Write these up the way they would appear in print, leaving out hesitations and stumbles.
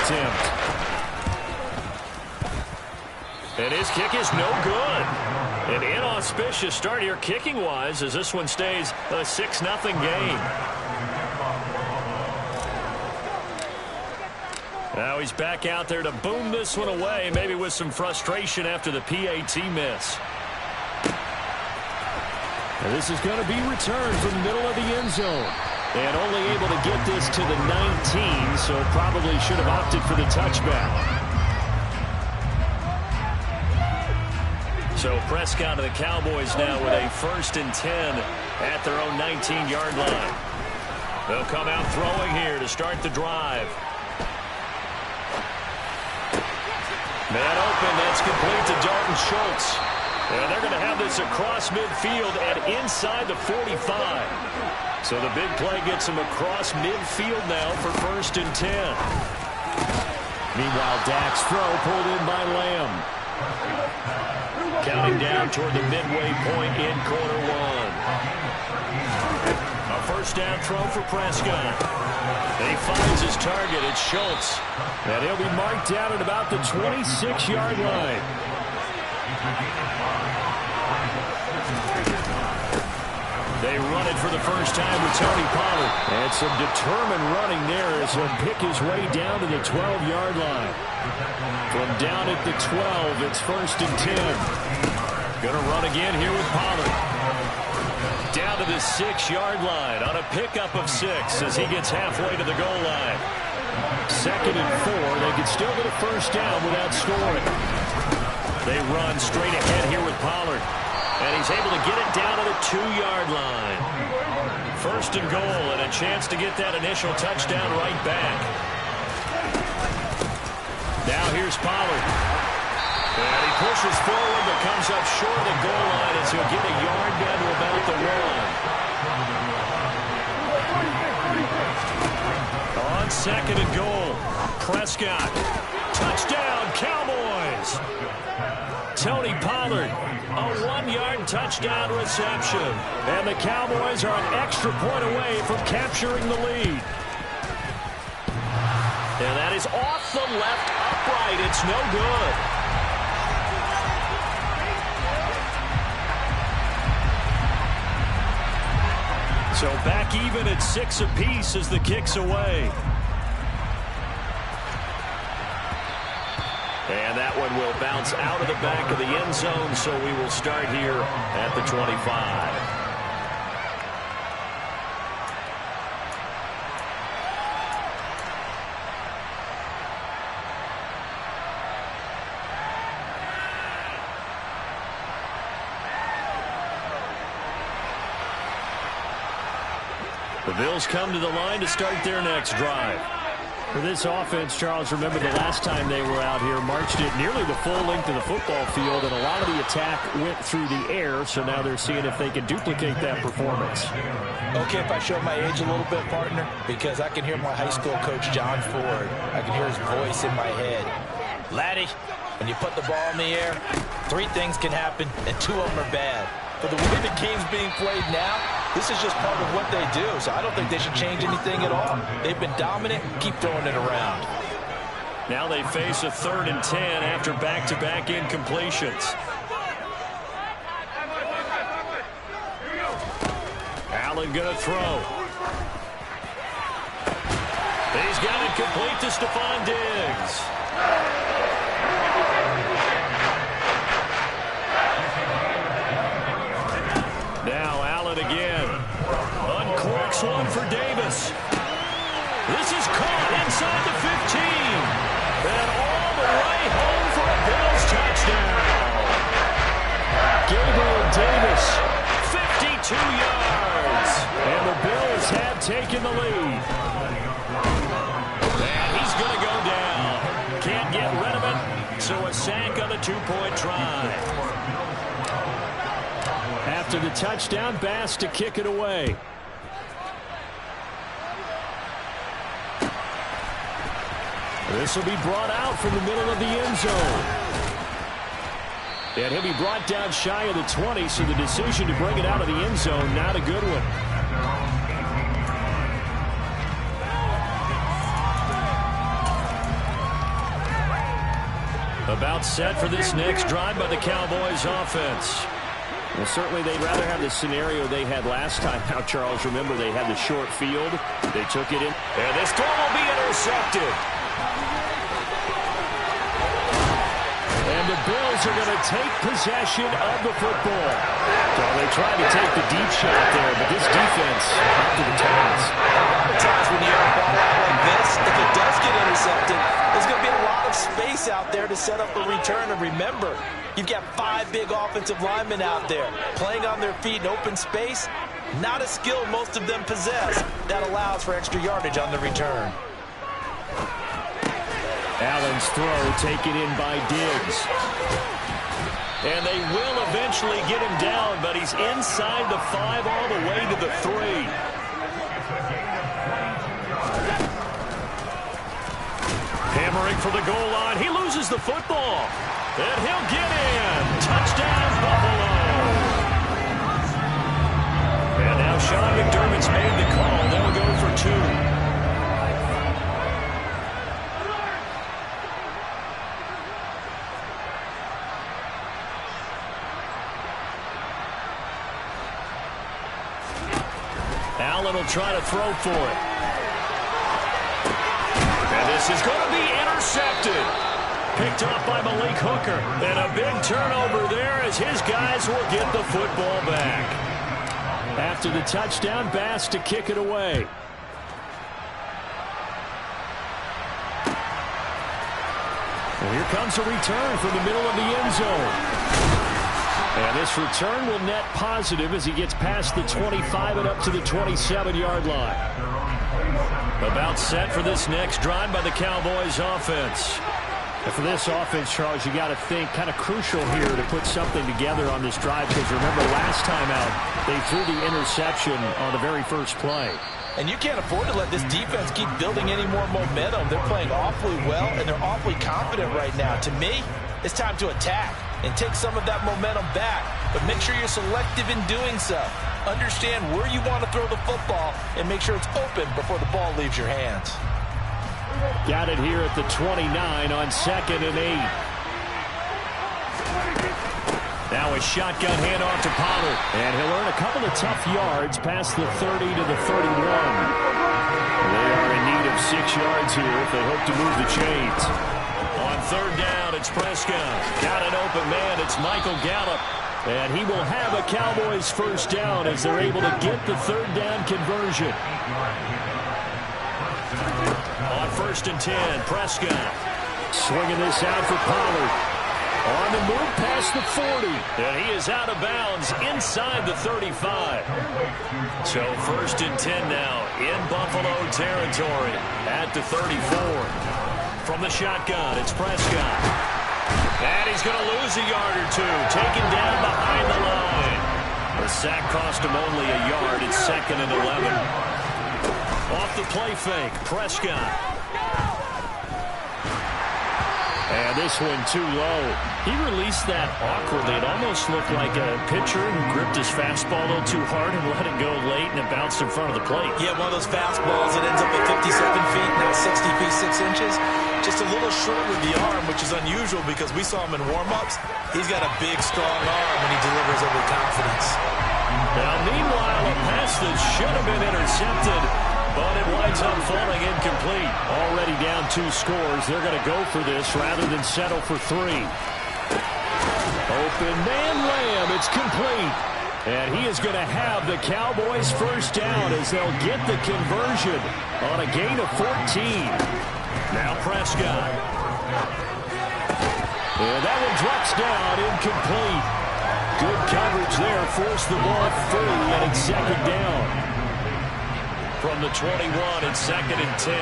attempt. And his kick is no good. An inauspicious start here kicking-wise as this one stays a 6-0 game. Now he's back out there to boom this one away, maybe with some frustration after the PAT miss. And this is going to be returned from the middle of the end zone. And only able to get this to the 19, so probably should have opted for the touchback. So Prescott and the Cowboys now with a 1st and 10 at their own 19-yard line. They'll come out throwing here to start the drive. Man open, that's complete to Dalton Schultz. And they're going to have this across midfield and inside the 45. So the big play gets him across midfield now for 1st and 10. Meanwhile, Dak's throw pulled in by Lamb. Counting down toward the midway point in quarter one. A 1st down throw for Prescott. He finds his target. It's Schultz. And he'll be marked down at about the 26-yard line. They run it for the first time with Tony Pollard. And some determined running there as he'll pick his way down to the 12-yard line. From down at the 12, it's 1st and 10. Going to run again here with Pollard. Down to the 6-yard line on a pickup of 6 as he gets halfway to the goal line. 2nd and 4. They can still get a 1st down without scoring. They run straight ahead here with Pollard. And he's able to get it down to the 2-yard line. 1st and goal and a chance to get that initial touchdown right back. Now here's Pollard. And he pushes forward but comes up short of the goal line as he'll get a yard down to about the 1. On 2nd and goal, Prescott. Touchdown, Cowboys. Tony Pollard, a 1-yard touchdown reception. And the Cowboys are an extra point away from capturing the lead. And that is off the left upright. It's no good. So back even at 6 apiece as the kick's away. And that one will bounce out of the back of the end zone, so we will start here at the 25. The Bills come to the line to start their next drive. For this offense, Charles, remember the last time they were out here, marched it nearly the full length of the football field, and a lot of the attack went through the air, so now they're seeing if they can duplicate that performance. Okay, if I show my age a little bit, partner, because I can hear my high school coach, John Ford. I can hear his voice in my head. Laddie, when you put the ball in the air, 3 things can happen, and 2 of them are bad. For the way the game's being played now, this is just part of what they do, so I don't think they should change anything at all. They've been dominant. Keep throwing it around. Now they face a 3rd and 10 after back-to-back incompletions. Allen going to throw. He's got it complete to Stephon Diggs. Now Allen again. Uncorks one for Davis. This is caught inside the 15. And all the way home for a Bills touchdown. Gabriel Davis, 52 yards. And the Bills have taken the lead. And he's going to go down. Can't get rid of it. So a sack on the 2-point try. After the touchdown, Bass to kick it away. This will be brought out from the middle of the end zone. And he'll be brought down shy of the 20, so the decision to bring it out of the end zone, not a good one. About set for this next drive by the Cowboys offense. Well, certainly they'd rather have the scenario they had last time out, Charles. Remember, they had the short field. They took it in. And this throw will be intercepted. And the Bills are going to take possession of the football. Well, they tried to take the deep shot there, but this defense up to the task. Times when you have a ball out like this, if it does get intercepted, there's going to be a lot of space out there to set up a return. And remember, you've got 5 big offensive linemen out there playing on their feet in open space. Not a skill most of them possess. That allows for extra yardage on the return. Allen's throw taken in by Diggs. And they will eventually get him down, but he's inside the 5 all the way to the 3. Hammering for the goal line. He loses the football. And he'll get in. Touchdown, Buffalo. And now Sean McDermott's made the call. They'll go for 2. Allen will try to throw for it. And this is going to be intercepted. Picked up by Malik Hooker. And a big turnover there as his guys will get the football back. After the touchdown, Bass to kick it away. And here comes a return from the middle of the end zone. And this return will net positive as he gets past the 25 and up to the 27-yard line. About set for this next drive by the Cowboys offense. And for this offense, Charles, you got to think kind of crucial here to put something together on this drive, because remember last time out they threw the interception on the very first play. And you can't afford to let this defense keep building any more momentum. They're playing awfully well, and they're awfully confident right now. To me, it's time to attack and take some of that momentum back. But make sure you're selective in doing so. Understand where you want to throw the football and make sure it's open before the ball leaves your hands. Got it here at the 29 on 2nd and 8. Now a shotgun handoff to Pollard. And he'll earn a couple of tough yards past the 30 to the 31. They are in need of 6 yards here if they hope to move the chains. On 3rd down, it's Prescott. Got an open man. It's Michael Gallup. And he will have a Cowboys first down as they're able to get the 3rd down conversion. On 1st and 10, Prescott. Swinging this out for Pollard. On the move past the 40. And he is out of bounds inside the 35. So 1st and 10 now in Buffalo territory at the 34. From the shotgun, it's Prescott. And he's going to lose a yard or 2. Taken down behind the line. The sack cost him only a yard. It's 2nd and 11. Off the play fake, Prescott. And this one too low. He released that awkwardly. It almost looked like a pitcher who gripped his fastball a little too hard and let it go late, and it bounced in front of the plate. Yeah, one of those fastballs that ends up at 57 feet, now 60 feet 6 inches. Just a little short with the arm, which is unusual because we saw him in warm-ups. He's got a big, strong arm, and he delivers it with confidence. Now, meanwhile, a pass that should have been intercepted, but it winds up falling incomplete. Already down 2 scores. They're going to go for this rather than settle for 3. Open man Lamb. It's complete. And he is going to have the Cowboys first down as they'll get the conversion on a gain of 14. Now Prescott. And that one drops down, incomplete. Good coverage there, forced the ball free, and it's 2nd down. From the 21, it's 2nd and 10.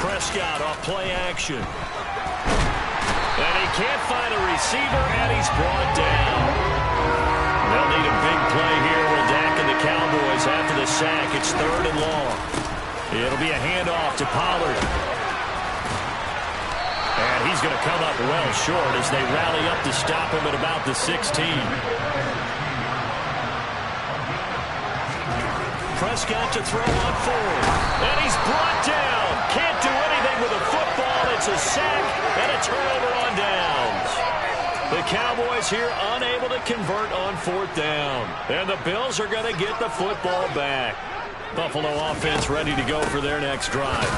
Prescott off play action. And he can't find a receiver, and he's brought down. They'll need a big play here. Will Dak and the Cowboys after the sack. It's 3rd and long. It'll be a handoff to Pollard. And he's going to come up well short as they rally up to stop him at about the 16. Prescott to throw on fourth. And he's brought down. Can't do anything with a football. It's a sack and a turnover on downs. The Cowboys here unable to convert on fourth down. And the Bills are going to get the football back. Buffalo offense ready to go for their next drive.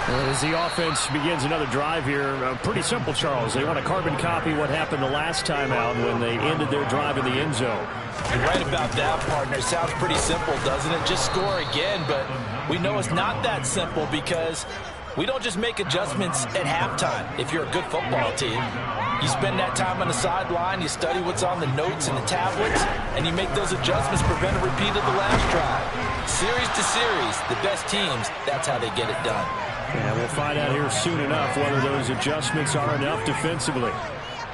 As the offense begins another drive here, pretty simple, Charles. They want to carbon copy what happened the last time out when they ended their drive in the end zone. You're right about that, partner. Sounds pretty simple, doesn't it? Just score again, but we know it's not that simple because we don't just make adjustments at halftime if you're a good football team. You spend that time on the sideline, you study what's on the notes and the tablets, and you make those adjustments, prevent a repeat of the last drive. Series to series, the best teams, that's how they get it done. And we'll find out here soon enough whether those adjustments are enough defensively.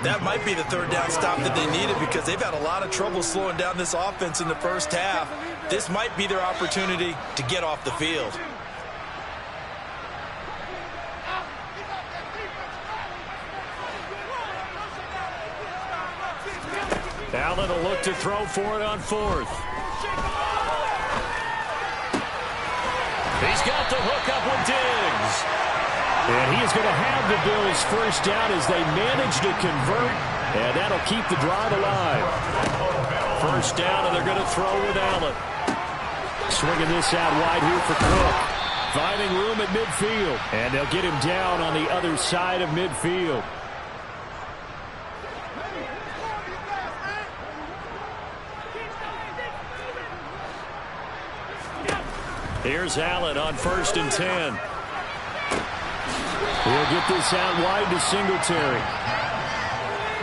That might be the third down stop that they needed because they've had a lot of trouble slowing down this offense in the first half. This might be their opportunity to get off the field. Allen will look to throw for it on fourth. He's got the hook up with Diggs. And he is going to have the Bills first down as they manage to convert. And that'll keep the drive alive. First down, and they're going to throw with Allen. Swinging this out wide here for Cook. Finding room at midfield. And they'll get him down on the other side of midfield. Here's Allen on 1st and 10. He'll get this out wide to Singletary.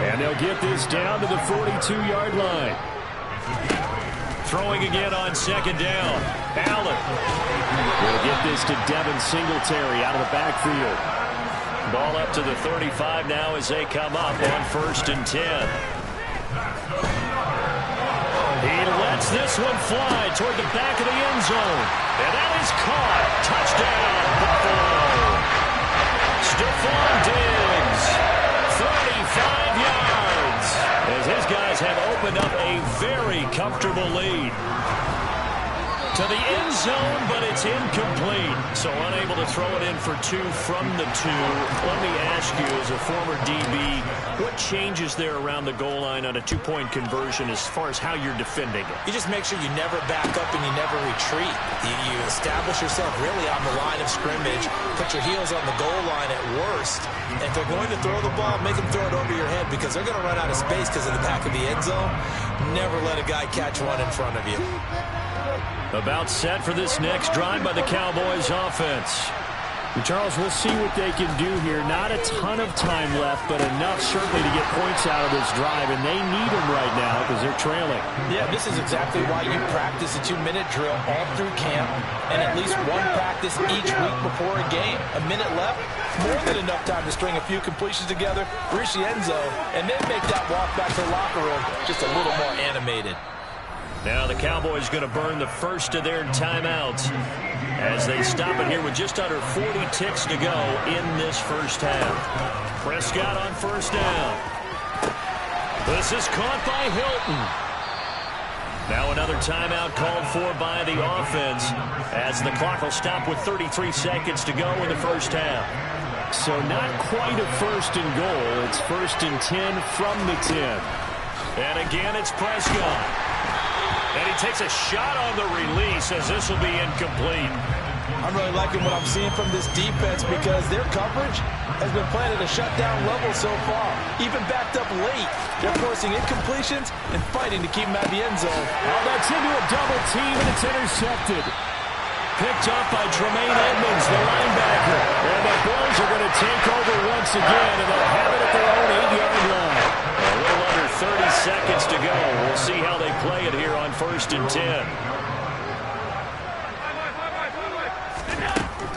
And they'll get this down to the 42-yard line. Throwing again on 2nd down. Allen. We'll get this to Devin Singletary out of the backfield. Ball up to the 35 now as they come up on 1st and 10. He lets this one fly toward the back of the end zone. And that is caught. Touchdown, Buffalo. Stephon Diggs, 35 yards. As his guys have opened up a very comfortable lead. To the end zone, but it's incomplete. So unable to throw it in for 2 from the 2. Let me ask you, as a former DB, what changes there around the goal line on a 2-point conversion as far as how you're defending it? You just make sure you never back up and you never retreat. You establish yourself really on the line of scrimmage, put your heels on the goal line at worst. And if they're going to throw the ball, make them throw it over your head because they're going to run out of space because of the back of the end zone. Never let a guy catch one in front of you. About set for this next drive by the Cowboys offense. Charles, we'll see what they can do here. Not a ton of time left, but enough certainly to get points out of this drive, and they need them right now because they're trailing. Yeah, this is exactly why you practice a 2-minute drill all through camp and at least one practice each week before a game. A minute left, more than enough time to string a few completions together, reach the end zone, and then make that walk back to the locker room just a little more animated. Now the Cowboys going to burn the first of their timeouts as they stop it here with just under 40 ticks to go in this first half. Prescott on 1st down. This is caught by Hilton. Now another timeout called for by the offense as the clock will stop with 33 seconds to go in the first half. So not quite a 1st and goal. It's 1st and 10 from the 10. And again, it's Prescott. And he takes a shot on the release as this will be incomplete. I'm really liking what I'm seeing from this defense because their coverage has been playing at a shutdown level so far. Even backed up late, they're forcing incompletions and fighting to keep them at the end zone. Oh, that's into a double team, and it's intercepted. Picked up by Tremaine Edmonds, the linebacker. And the Bills are going to take over once again, and they'll have it at their own 8-yard line. A little under 30 seconds to go. We'll see how they play it here on 1st and 10.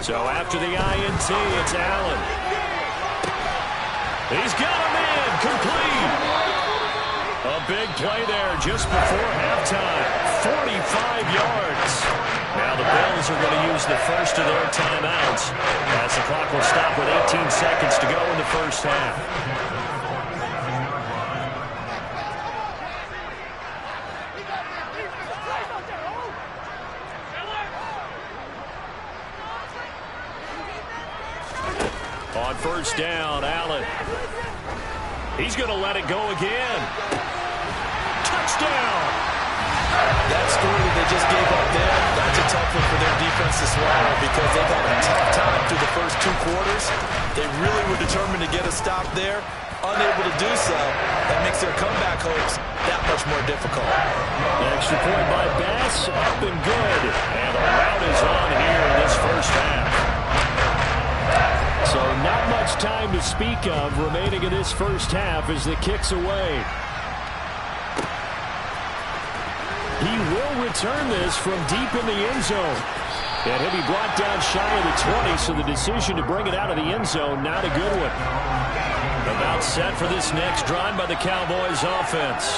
So after the INT, it's Allen. He's got a man, complete. A big play there just before halftime. 45 yards. Now the Bills are going to use the first of their timeouts as the clock will stop with 18 seconds to go in the first half. On first down, Allen. He's going to let it go again. Touchdown! That story that they just gave up there, that's a tough one for their defense to swallow because they've had a tough time through the first 2 quarters. They really were determined to get a stop there. Unable to do so, that makes their comeback hopes that much more difficult. Extra point by Bass, up and good. And the rout is on here in this first half. So not much time to speak of remaining in this first half as the kick's away. He will return this from deep in the end zone. And he'll be brought down shy of the 20, so the decision to bring it out of the end zone, not a good one. About set for this next drive by the Cowboys offense.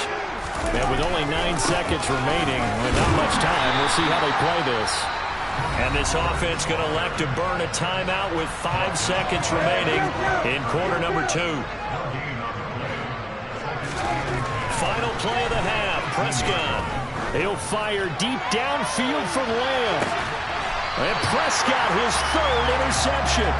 And with only 9 seconds remaining, with not much time, we'll see how they play this. And this offense going to elect to burn a timeout with 5 seconds remaining in quarter number 2. Final play of the half, Prescott. He'll fire deep downfield from Lamb. And Prescott, his 3rd interception.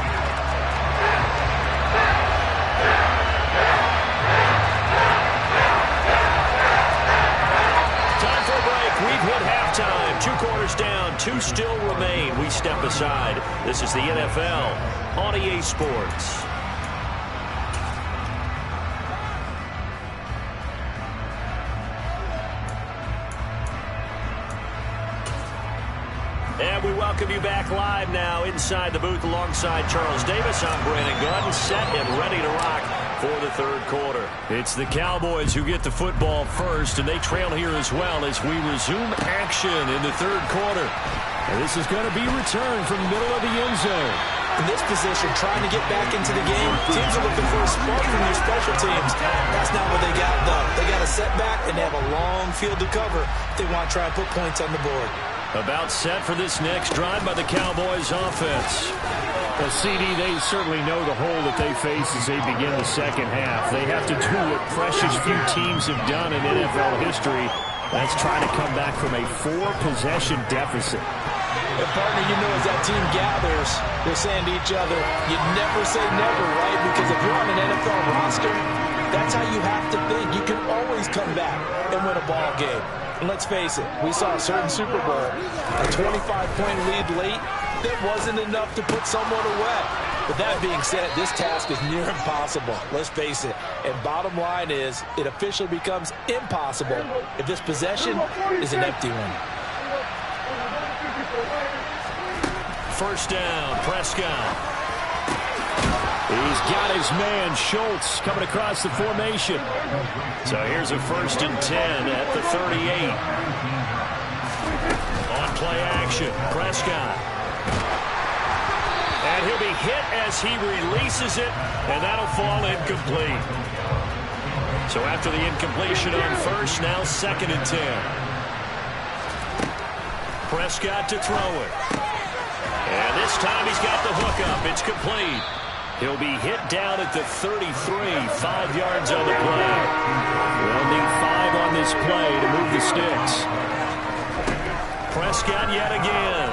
Time for a break. We've hit halftime. 2 quarters down, 2 still remain. We step aside. This is the NFL on EA Sports. And we welcome you back live now inside the booth alongside Charles Davis. I'm Brandon Gaudin, set and ready to rock for the 3rd quarter. It's the Cowboys who get the football first, and they trail here as well as we resume action in the 3rd quarter. And this is going to be returned from the middle of the end zone. In this position, trying to get back into the game, teams are looking for a spark from their special teams. That's not what they got, though. They got a setback, and they have a long field to cover if they want to try and put points on the board. About set for this next drive by the Cowboys offense. Well, CD, they certainly know the hole that they face as they begin the second half. They have to do what precious few teams have done in NFL history. That's trying to come back from a 4-possession deficit. And partner, you know, as that team gathers, they're saying to each other, you never say never, right? Because if you're on an NFL roster, that's how you have to think. You can always come back and win a ball game. And let's face it, we saw a certain Super Bowl, a 25-point lead late, that wasn't enough to put someone away. But that being said, this task is near impossible. Let's face it. And bottom line is, it officially becomes impossible if this possession is an empty one. First down, Prescott. He's got his man, Schultz, coming across the formation. So here's a 1st and 10 at the 38. On play action, Prescott. And he'll be hit as he releases it, and that'll fall incomplete. So after the incompletion on first, now 2nd and 10. Prescott to throw it. And this time he's got the hook up. It's complete. He'll be hit down at the 33, 5 yards on the play. We'll need 5 on this play to move the sticks. Prescott yet again.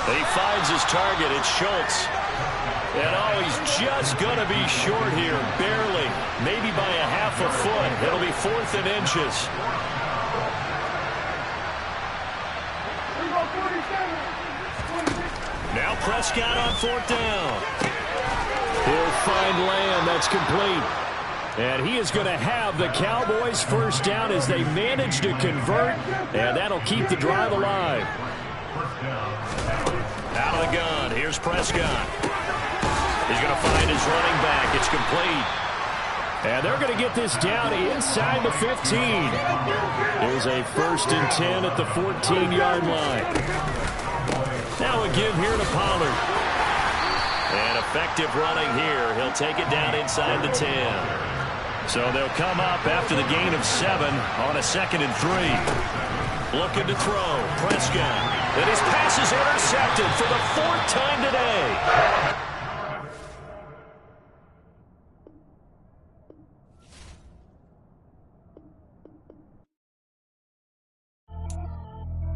He finds his target. It's Schultz. And oh, he's just going to be short here, barely. Maybe by a half a foot. It'll be 4th and inches. Now Prescott on 4th down. He'll find Lamb. That's complete. And he is going to have the Cowboys first down as they manage to convert. And that'll keep the drive alive. Out of the gun. Here's Prescott. He's going to find his running back. It's complete. And they're going to get this down inside the 15. Here's a 1st and 10 at the 14-yard line. Now again here to Pollard. And effective running here. He'll take it down inside the 10. So they'll come up after the gain of 7 on a 2nd and 3. Looking to throw. Prescott. And his pass is intercepted for the 4th time today.